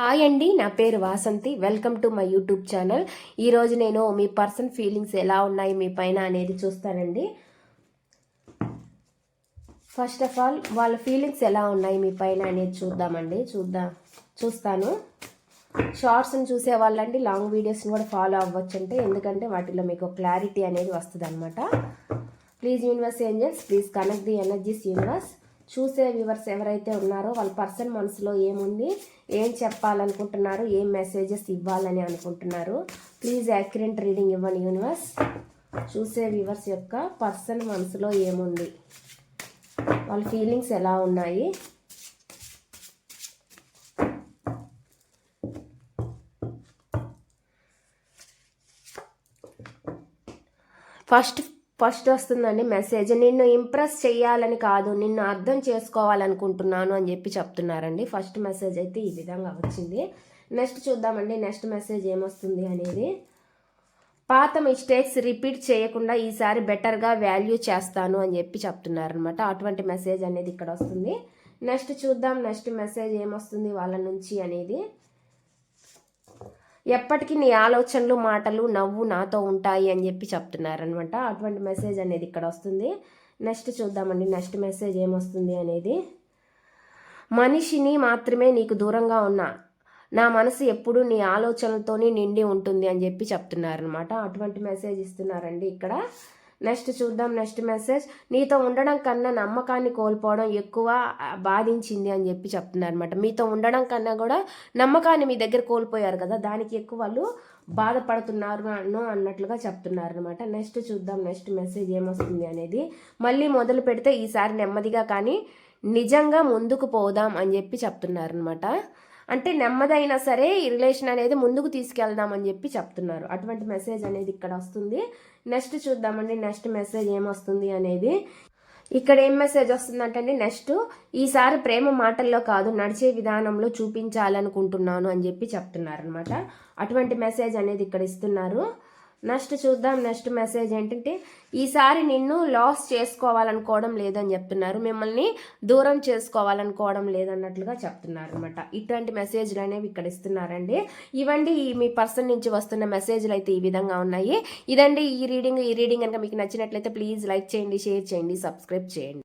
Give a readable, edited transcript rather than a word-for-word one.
Hi అండి, నా పేరు Vasanthi. Welcome to my YouTube channel. ఈరోజు నేను మీ పర్సన్ ఫీలింగ్స్ ఎలా ఉన్నాయి మీ పైన అనేది చూస్తానండి. ఫస్ట్ ఆఫ్ ఆల్ వాళ్ళ ఫీలింగ్స్ ఎలా ఉన్నాయి మీ పైన అనేది చూస్తాను. షార్ట్స్ని చూసే వాళ్ళండి లాంగ్ వీడియోస్ని కూడా ఫాలో అవ్వచ్చు అంటే, ఎందుకంటే వాటిలో మీకు క్లారిటీ అనేది వస్తుంది అనమాట. Please universe angels, please connect the energies universe. చూసే వ్యూవర్స్ ఎవరైతే ఉన్నారో వాళ్ళ పర్సన్ మనసులో ఏముంది, ఏం చెప్పాలనుకుంటున్నారు, ఏం మెసేజెస్ ఇవ్వాలని అనుకుంటున్నారు, ప్లీజ్ యాక్యురేట్ రీడింగ్ ఇవ్వండి యూనివర్స్. చూసే వ్యూవర్స్ యొక్క పర్సన్ మనసులో ఏముంది, వాళ్ళ ఫీలింగ్స్ ఎలా ఉన్నాయి. ఫస్ట్ వస్తుందండి మెసేజ్. నిన్ను ఇంప్రెస్ చేయాలని కాదు, నిన్ను అర్థం చేసుకోవాలనుకుంటున్నాను అని చెప్పి చెప్తున్నారండి. ఫస్ట్ మెసేజ్ అయితే ఈ విధంగా వచ్చింది. నెక్స్ట్ చూద్దామండి, నెక్స్ట్ మెసేజ్ ఏమొస్తుంది అనేది. పాత మిస్టేక్స్ రిపీట్ చేయకుండా ఈసారి బెటర్గా వాల్యూ చేస్తాను అని చెప్పి చెప్తున్నారు అనమాట. అటువంటి మెసేజ్ అనేది ఇక్కడ వస్తుంది. నెక్స్ట్ చూద్దాం నెక్స్ట్ మెసేజ్ ఏమొస్తుంది వాళ్ళ నుంచి అనేది. ఎప్పటికీ నీ ఆలోచనలు, మాటలు, నవ్వు నాతో ఉంటాయి అని చెప్పి చెప్తున్నారనమాట. అటువంటి మెసేజ్ అనేది ఇక్కడ వస్తుంది. నెక్స్ట్ చూద్దామండి నెక్స్ట్ మెసేజ్ ఏమొస్తుంది అనేది. మనిషిని మాత్రమే నీకు దూరంగా ఉన్నా, నా మనసు ఎప్పుడు నీ ఆలోచనలతోనే నిండి ఉంటుంది అని చెప్పి చెప్తున్నారనమాట. అటువంటి మెసేజ్ ఇస్తున్నారండి ఇక్కడ. నెక్స్ట్ చూద్దాం నెక్స్ట్ మెసేజ్. నీతో ఉండడం కన్నా నమ్మకాన్ని కోల్పోవడం ఎక్కువ బాధించింది అని చెప్పి చెప్తున్నారు అనమాట. మీతో ఉండడం కన్నా కూడా నమ్మకాన్ని మీ దగ్గర కోల్పోయారు కదా, దానికి ఎక్కువ వాళ్ళు బాధపడుతున్నారు అన్నట్లుగా చెప్తున్నారు అనమాట. నెక్స్ట్ చూద్దాం నెక్స్ట్ మెసేజ్ ఏమొస్తుంది అనేది. మళ్ళీ మొదలు పెడితే ఈసారి నెమ్మదిగా కానీ నిజంగా ముందుకు పోదాం అని చెప్పి చెప్తున్నారు అనమాట. అంటే నెమ్మదైనా సరే ఈ రిలేషన్ అనేది ముందుకు తీసుకెళ్దామని చెప్పి చెప్తున్నారు. అటువంటి మెసేజ్ అనేది ఇక్కడ వస్తుంది. నెక్స్ట్ చూద్దామండి నెక్స్ట్ మెసేజ్ ఏమొస్తుంది అనేది. ఇక్కడ ఏం మెసేజ్ వస్తుందంటే నెక్స్ట్ ఈసారి ప్రేమ మాటల్లో కాదు నడిచే విధానంలో చూపించాలనుకుంటున్నాను అని చెప్పి చెప్తున్నారు అనమాట. అటువంటి మెసేజ్ అనేది ఇక్కడ ఇస్తున్నారు. నెక్స్ట్ చూద్దాం నెక్స్ట్ మెసేజ్ ఏంటంటే ఈసారి నిన్ను లాస్ చేసుకోవాలనుకోవడం లేదని చెప్తున్నారు, మిమ్మల్ని దూరం చేసుకోవాలనుకోవడం లేదన్నట్లుగా చెప్తున్నారు అనమాట. ఇటువంటి మెసేజ్లు అనేవి ఇక్కడ ఇస్తున్నారండి. ఇవండి మీ పర్సన్ నుంచి వస్తున్న మెసేజ్లు అయితే ఈ విధంగా ఉన్నాయి. ఇదండి ఈ రీడింగ్ కనుక మీకు నచ్చినట్లయితే ప్లీజ్ లైక్ చేయండి, షేర్ చేయండి, సబ్స్క్రైబ్ చేయండి.